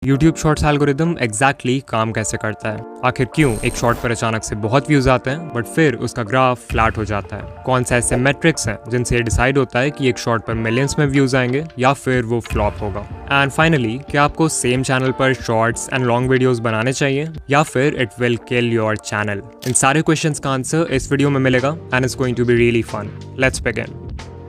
YouTube shorts algorithm exactly काम कैसे करता है? आखिर क्यों एक शॉर्ट पर अचानक से बहुत व्यूज आते हैं बट फिर उसका ग्राफ फ्लैट हो जाता है? कौन से ऐसे मेट्रिक्स हैं जिनसे ये डिसाइड होता है कि एक शॉर्ट पर मिलियंस में व्यूज आएंगे या फिर वो फ्लॉप होगा? एंड फाइनली, क्या आपको सेम चैनल पर शॉर्ट्स एंड लॉन्ग वीडियोस बनाने चाहिए या फिर it will kill your channel? इन सारे क्वेश्चंस का आंसर इस वीडियो में मिलेगा and it's going to be really fun. Let's begin.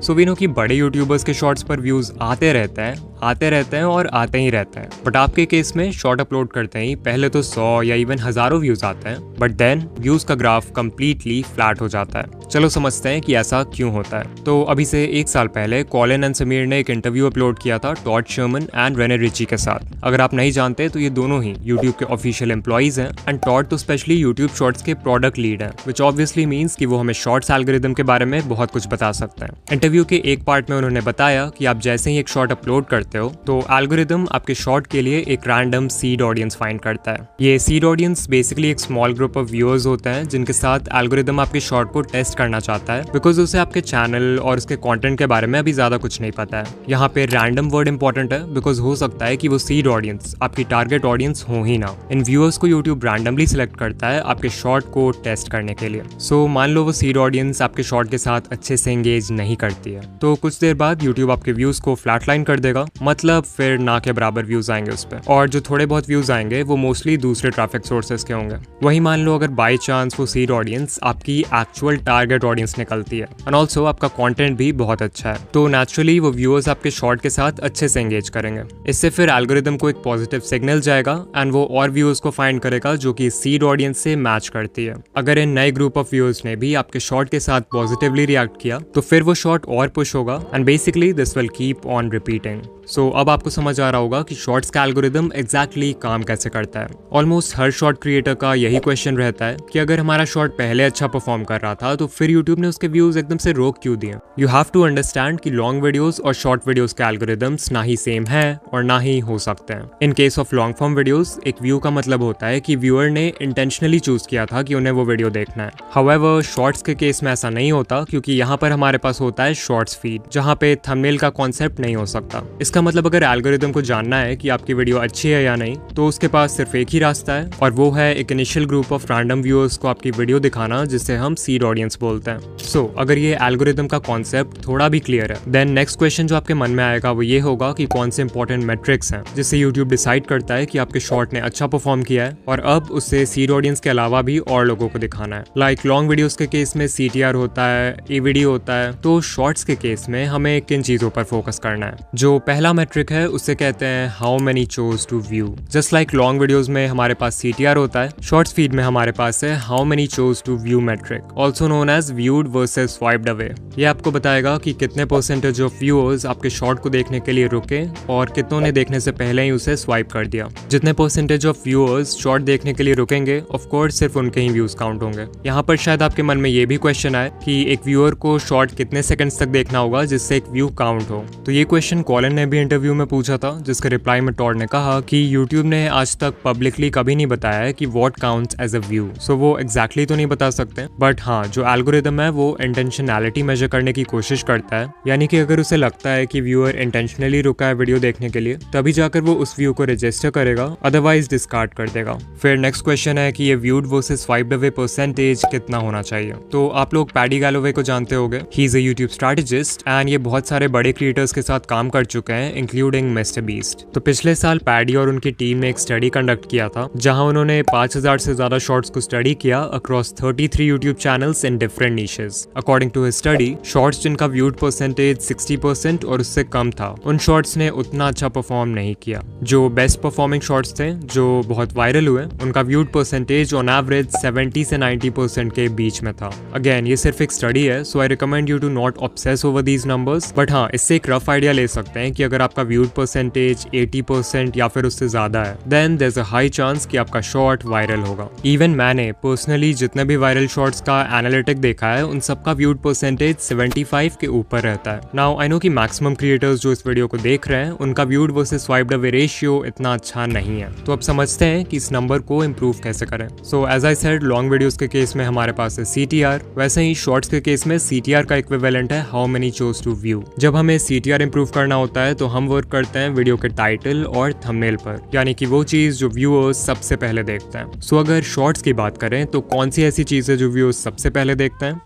So we know कि बड़े यूट्यूबर्स के शॉर्ट्स पर व्यूज आते रहते हैं और आते ही रहते हैं। बट आपके केस में शॉर्ट अपलोड करते ही पहले तो 100 या इवन हजारों व्यूज आते हैं, बट देन व्यूज का ग्राफ कंप्लीटली फ्लैट हो जाता है। चलो समझते हैं कि ऐसा क्यों होता है। तो अभी से 1 साल पहले कॉलिन एंड समीर ने एक इंटरव्यू अपलोड किया था Todd Sherman and Rene Ritchie के साथ। अगर आप नहीं जानते तो ये दोनों ही यूट्यूब के ऑफिशियल एम्प्लॉइज हैं एंड टॉड तो स्पेशली यूट्यूब शॉर्ट्स के प्रोडक्ट लीड हैं, विच ऑब्वियसली मीन्स कि वो हमें शॉर्ट्स एल्गोरिदम के बारे में बहुत कुछ बता सकते हैं। इंटरव्यू के एक पार्ट में उन्होंने बताया कि आप जैसे ही एक शॉर्ट अपलोड करते हो तो एल्गोरिदम आपके शॉर्ट के लिए एक रैंडम सीड ऑडियंस फाइंड करता है। ये सीड ऑडियंस बेसिकली एक स्मॉल ग्रुप ऑफ व्यूअर्स होते हैं जिनके साथ एल्गोरिदम आपके शॉर्ट को टेस्ट करना चाहता है, बिकॉज उसे आपके चैनल और उसके कंटेंट के बारे में अभी ज्यादा कुछ नहीं पता है। यहाँ पे रैंडम वर्ड इंपॉर्टेंट है बिकॉज हो सकता है कि वो सीड ऑडियंस आपकी टारगेट ऑडियंस हो ही ना। इन व्यूअर्स को यूट्यूब रैंडमली सिलेक्ट करता है आपके शॉर्ट को टेस्ट करने के लिए। सो मान लो वो सीड ऑडियंस आपके शॉर्ट के साथ अच्छे से एंगेज नहीं करती है तो कुछ देर बाद यूट्यूब आपके व्यूज को फ्लैटलाइन कर देगा, मतलब फिर ना के बराबर व्यूज आएंगे उस पर। और जो थोड़े बहुत व्यूज आएंगे वो मोस्टली दूसरे ट्रैफिक सोर्सेस के होंगे। वही मान लो अगर बाय चांस वो सीड ऑडियंस आपकी एक्चुअल टारगेट ऑडियंस निकलती है एंड ऑल्सो आपका कंटेंट भी बहुत अच्छा है, तो नेचुरली वो व्यूअर्स आपके शॉर्ट के साथ अच्छे से एंगेज करेंगे। इससे फिर एल्गोरिदम को एक पॉजिटिव सिग्नल जाएगा एंड वो और व्यूअर्स को फाइंड करेगा जो कि सीड ऑडियंस से मैच करती है। अगर इन नए ग्रुप ऑफ व्यूअर्स ने भी आपके शॉर्ट के साथ पॉजिटिवली रिएक्ट किया तो फिर वो शॉर्ट और पुश होगा and basically this will keep on repeating. So अब आपको समझ आ रहा होगा कि शॉर्ट्स का एल्गोरिदम एग्जैक्टली काम कैसे करता है। ऑलमोस्ट हर शॉर्ट क्रिएटर का यही क्वेश्चन रहता है कि अगर हमारा शॉर्ट पहले अच्छा परफॉर्म कर रहा था तो फिर यूट्यूब ने उसके व्यूज एकदम से रोक क्यों दिए। यू हैव टू अंडरस्टैंड कि लॉन्ग वीडियोस और शॉर्ट वीडियोस के एल्गोरिदम्स ना ही सेम है और ना ही हो सकते हैं। In case of long form videos, एक व्यू का मतलब होता है कि व्यूअर ने इंटेंशनली चूज किया था कि उन्हें वो वीडियो देखना है। हाउएवर शॉर्ट्स के केस में ऐसा नहीं होता, क्योंकि यहाँ पर हमारे पास होता है शॉर्ट्स फीड, जहाँ पे थंबनेल का कॉन्सेप्ट नहीं हो सकता। इसका मतलब अगर एल्गोरिदम को जानना है कि आपकी वीडियो अच्छी है या नहीं तो उसके पास सिर्फ एक ही रास्ता है, और वो है एक initial group of random viewers को आपकी वीडियो दिखाना, जिसे हम सीड ऑडियंस बोलते हैं। सो अगर ये एल्गोरिदम का कॉन्सेप्ट थोड़ा भी क्लियर है, देन नेक्स्ट क्वेश्चन जो आपके मन में आएगा वो ये होगा कि कौन से इंपॉर्टेंट मेट्रिक्स हैं जिससे यूट्यूब डिसाइड करता है कि आपके शॉर्ट ने अच्छा परफॉर्म किया है और अब उससे सीड ऑडियंस के अलावा भी और लोगों को दिखाना है। लाइक लॉन्ग वीडियोस के केस में CTR होता है, AVD होता है, तो शॉर्ट्स के केस में हमें किन चीजों पर फोकस करना है? जो पहला मेट्रिक है उसे कहते हैं how many chose to view. Just like long videos में हमारे पास CTR होता है, शॉर्ट्स फीड में हमारे पास है how many chose to view metric, also known as viewed versus swiped away. ये आपको बताएगा कि कितने परसेंटेज ऑफ व्यूअर्स आपके शॉर्ट को देखने के लिए रुके और कितनों ने देखने से पहले ही उसे स्वाइप कर दिया। जितने परसेंटेज ऑफ व्यूअर्स शॉर्ट देखने के लिए रुकेंगे, ऑफ कोर्स सिर्फ उनके ही व्यूज काउंट होंगे। यहाँ पर शायद आपके मन में ये भी क्वेश्चन आए कि एक व्यूअर को शॉर्ट कितने सेकंड्स तक देखना होगा जिससे एक व्यू काउंट हो। तो ये क्वेश्चन कॉलिन ने भी इंटरव्यू में पूछा था, जिसके रिप्लाई में टॉड ने कहा कि यूट्यूब ने आज तक पब्लिकली कभी नहीं बताया है कि what counts as a view. So वो एग्जैक्टली तो नहीं बता सकते, बट हाँ, जो एल्गोरिदम है वो इंटेंशनैलिटी मेजर करने की कोशिश करता है। यानी कि अगर उसे लगता है कि व्यूअर इंटेंशनली रुका है वीडियो देखने के लिए, तभी जाकर वो उस व्यू को रजिस्टर करेगा, अदरवाइज डिस्कार्ड कर देगा। फिर नेक्स्ट क्वेश्चन है कि ये viewed versus swiped away percentage कितना होना चाहिए। तो आप लोग पैडी गैलोवे को जानते होंगे, he is a YouTube strategist and ये बहुत सारे बड़े क्रिएटर्स के साथ काम कर चुके हैं, इंक्लूडिंग मिस्टर बीस्ट। तो पिछले साल पैडी और उनकी टीम ने एक स्टडी कंडक्ट किया था, जहां उन्होंने 5000 से ज्यादा शॉर्ट्स को स्टडी किया across 33 YouTube channels in different niches. According to his study, shorts जिनका व्यूड परसेंटेज 60% और उससे कम था, उन शॉर्ट्स ने उतना अच्छा परफॉर्म नहीं किया। जो बेस्ट परफॉर्मिंग शॉर्ट्स थे, जो बहुत वायरल हुए, उनका व्यूड परसेंटेज ऑन एवरेज 70 से 90% के बीच में था। अगेन ये सिर्फ एक स्टडी है, so I recommend you to not obsess over these numbers, but हाँ, इससे एक रफ आइडिया ले सकते हैं कि अगर आपका व्यूड परसेंटेज 80% या फिर उससे ज्यादा है, then there is a high chance कि आपका शॉर्ट वायरल होगा। इवन मैंने पर्सनली जितने भी वायरल शॉर्ट्स का एनालिटिक देखा है, उन सबका व्यूड परसेंटेज 75 के ऊपर रहता है। नाउ आई नो कि मैक्सिमम क्रिएटर्स जो इस वीडियो को देख रहे हैं, उनका viewed versus swiped away ratio इतना अच्छा नहीं है, तो अब समझते हैं कि इस नंबर को इम्प्रूव कैसे करें। So as I said, long videos के केस में हमारे पास है CTR, वैसे ही शॉर्ट्स के केस में CTR का इक्विवेलेंट है how many chose to view. जब हमें CTR इंप्रूव करना होता है तो हम वर्क करते हैं वीडियो के टाइटल और थंबनेल पर, यानी कि वो चीज़ जो व्यूअर्स सबसे पहले देखते हैं। सो अगर शॉर्ट्स की बात करें तो कौन सी ऐसी चीज़ है जो व्यूअर्स सबसे पहले देखते हैं?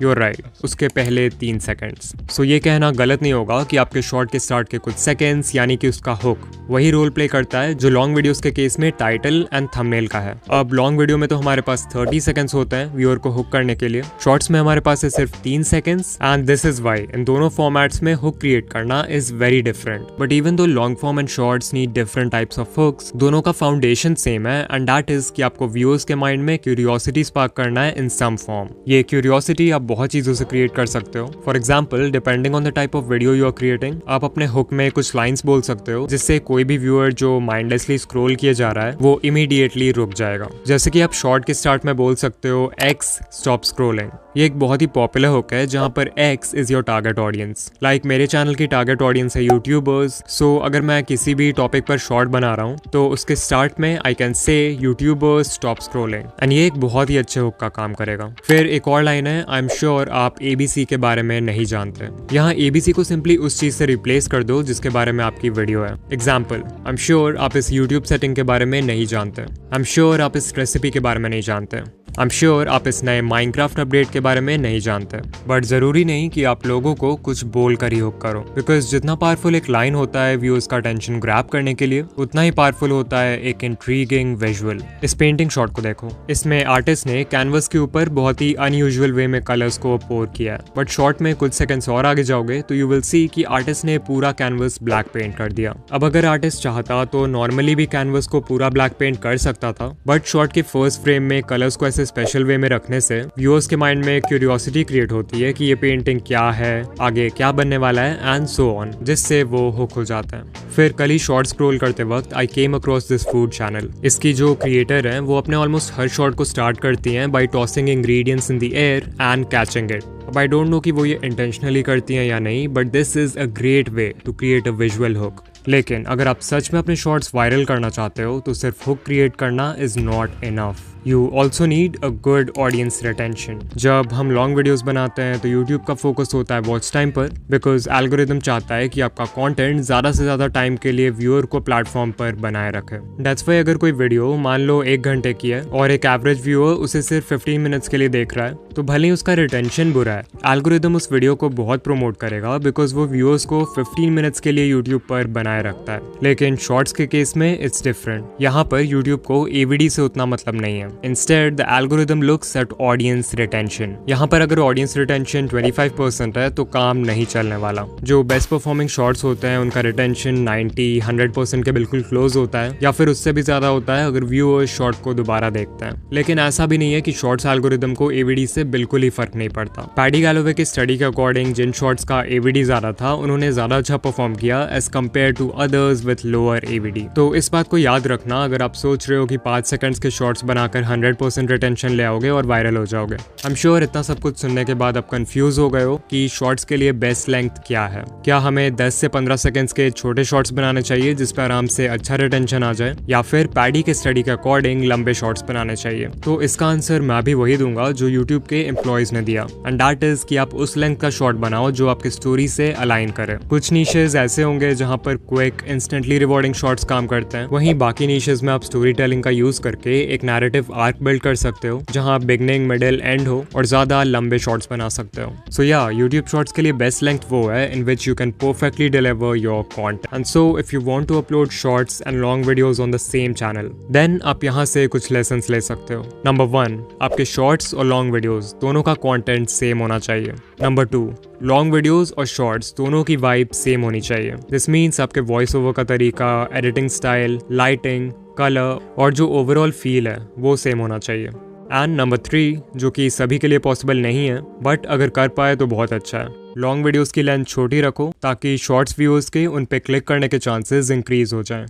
You're right, उसके पहले 3 सेकंड्स। सो ये कहना गलत नहीं होगा कि आपके शॉर्ट के स्टार्ट के कुछ सेकंड्स यानी कि उसका हुक वही रोल प्ले करता है जो लॉन्ग वीडियोस के केस में टाइटल एंड थंबनेल का है। अब लॉन्ग वीडियो में तो हमारे पास 30 सेकंड्स होते हैं व्यूअर को हुक करने के लिए, शॉर्ट्स में हमारे पास है सिर्फ 3 seconds and this is why इन दोनों फॉर्मेट्स में हुक क्रिएट करना is very different. But even though long form and shorts need different types of hooks, दोनों का फाउंडेशन सेम है एंड दैट इज कि आपको व्यूअर्स के माइंड में क्यूरियोसिटी स्पार्क करना है इन सम फॉर्म। ये क्यूरियोसिटी आप बहुत चीजों से क्रिएट कर सकते हो। For example, depending on the type of video you are creating, आप अपने हुक में कुछ लाइंस बोल सकते हो जिससे कोई भी व्यूअर जो माइंडलेसली स्क्रॉल किए जा रहा है वो इमीडिएटली रुक जाएगा। जैसे कि आप शॉर्ट के स्टार्ट में बोल सकते हो एक्स स्टॉप स्क्रॉलिंग। ये एक बहुत ही पॉपुलर हुक है जहां पर x is your target audience. Like मेरे चैनल की टारगेट ऑडियंस है यूट्यूबर्स, सो अगर मैं किसी भी टॉपिक पर शॉर्ट बना रहा हूँ तो उसके स्टार्ट में I can say YouTubers stop scrolling and ये एक बहुत ही अच्छे हुक का काम करेगा। फिर एक और लाइन है, आई एम श्योर आप ABC के बारे में नहीं जानते। यहाँ ABC को सिंपली उस चीज से रिप्लेस कर दो जिसके बारे में आपकी वीडियो है। एग्जाम्पल, आई एम श्योर आप इस YouTube सेटिंग के बारे में नहीं जानते। आई एम श्योर आप इस रेसिपी के बारे में नहीं जानते। आई एम श्योर आप इस नए माइनक्राफ्ट अपडेट के बारे में नहीं जानते। बट जरूरी नहीं कि आप लोगों को कुछ बोल कर ही हुक करो, बिकॉज जितना पावरफुल एक लाइन होता है व्यूअर्स का अटेंशन ग्रैब करने के लिए, उतना ही पावरफुल होता है एक इंट्रीगिंग विजुअल। इस पेंटिंग शॉट को देखो, इसमें आर्टिस्ट ने कैनवस के ऊपर बहुत ही अनयूजुअल वे में कलर्स को पोर किया है। बट शॉट में कुछ सेकंड्स और आगे जाओगे तो यू विल सी कि आर्टिस्ट ने पूरा कैनवस ब्लैक पेंट कर दिया। अब अगर आर्टिस्ट चाहता तो नॉर्मली भी कैनवस को पूरा ब्लैक पेंट कर सकता था, बट शॉट के फर्स्ट फ्रेम में कलर्स को ऐसे स्पेशल वे में रखने से व्यूअर्स के माइंड में क्यूरियोसिटी क्रिएट होती है कि ये पेंटिंग क्या है, आगे क्या बनने वाला है एंड सो ऑन, जिससे वो हुक हो जाता है। फिर कल ही शॉर्ट स्क्रॉल करते वक्त I came across this food channel. इसकी जो क्रिएटर है वो अपने ऑलमोस्ट हर शॉट को स्टार्ट करती हैं by tossing ingredients in the air and catching it. अब आई डोंट नो कि वो ये इंटेंशनली करती हैं या नहीं, but this is a great way to create a visual hook. लेकिन अगर आप सच में अपने शॉर्ट्स वायरल करना चाहते हो तो सिर्फ हुक क्रिएट करना is not enough. You also need a good audience retention. जब हम लॉन्ग वीडियोस बनाते हैं तो यूट्यूब का फोकस होता है वॉच टाइम पर, बिकॉज एल्गोरिदम चाहता है कि आपका कंटेंट ज़्यादा से ज़्यादा टाइम के लिए व्यूअर को प्लेटफॉर्म पर बनाए रखे। दैट्स वाई अगर कोई वीडियो मान लो 1 घंटे की है और एक एवरेज व्यूअर उसे सिर्फ 15 मिनट्स के लिए देख रहा है, तो भले ही उसका रिटेंशन बुरा है, एल्गोरिदम उस वीडियो को बहुत प्रमोट करेगा बिकॉज वो व्यूअर्स को 15 मिनट्स के लिए यूट्यूब पर बनाए रखता है। लेकिन शॉर्ट्स के केस में इट्स डिफरेंट। यहाँ पर यूट्यूब को AVD से उतना मतलब नहीं है। Instead, the algorithm looks at audience retention. यहाँ पर अगर audience retention 25% है तो काम नहीं चलने वाला। जो बेस्ट परफॉर्मिंग शॉर्ट्स होते हैं उनका रिटेंशन 90-100% के बिल्कुल क्लोज होता है, या फिर उससे भी ज्यादा होता है अगर व्यूअर्स शॉर्ट को दोबारा देखते हैं। लेकिन ऐसा भी नहीं है कि शॉर्ट्स एल्गोरिदम को AVD से बिल्कुल ही फर्क नहीं पड़ता। पैडी गैलोवे की स्टडी के अकॉर्डिंग जिन शॉर्ट्स का AVD ज्यादा था उन्होंने ज्यादा अच्छा परफॉर्म किया as compared to others with lower AVD। तो इस बात को याद रखना अगर आप सोच रहे हो कि 5 सेकंड्स के शॉर्ट्स बनाकर 100% रिटेंशन ले आओगे और वायरल हो जाओगे। आई एम श्योर इतना सब कुछ सुनने के बाद आप कंफ्यूज हो गए हो कि शॉर्ट्स के लिए बेस्ट लेंथ क्या है। क्या हमें 10 से 15 सेकंड्स के छोटे शॉर्ट्स बनाने चाहिए जिस पर आराम से अच्छा रिटेंशन आ जाए, या फिर पैडी के स्टडी के अकॉर्डिंग लंबे शॉर्ट्स बनाने चाहिए? तो इसका आंसर मैं भी वही दूंगा जो यूट्यूब के एम्प्लॉयज ने दिया, एंड दैट इज कि आप उस लेंथ का शॉर्ट बनाओ जो आपकी स्टोरी से अलाइन करे। कुछ नीशेज ऐसे होंगे जहां पर क्विक इंस्टेंटली रिवॉर्डिंग शॉर्ट्स काम करते हैं, वहीं बाकी नीशेज में आप स्टोरी टेलिंग का यूज करके एक नैरेटिव आर्क बिल्ड कर सकते हो जहां बिगनिंग, मिडिल, एंड हो और ज्यादा लंबे शॉर्ट्स बना सकते हो। सो या यूट्यूब शॉर्ट्स के लिए बेस्ट लेंथ वो है in which you can perfectly deliver your content. And so if you want to upload shorts and long videos on the same channel, then आप यहाँ से कुछ लेसन्स ले सकते हो। नंबर 1, आपके शॉर्ट्स और लॉन्ग वीडियोस दोनों का कंटेंट सेम होना चाहिए। नंबर 2, लॉन्ग वीडियोस और शॉर्ट्स दोनों की वाइब सेम होनी चाहिए। दिस मीन्स आपके वॉइस ओवर का तरीका, एडिटिंग स्टाइल, लाइटिंग, कलर और जो ओवरऑल फील है वो सेम होना चाहिए। एंड नंबर 3, जो कि सभी के लिए पॉसिबल नहीं है बट अगर कर पाए तो बहुत अच्छा है, लॉन्ग वीडियोस की लेंथ छोटी रखो ताकि शॉर्ट्स व्यूअर्स के उन पे क्लिक करने के चांसेस इंक्रीज हो जाएं।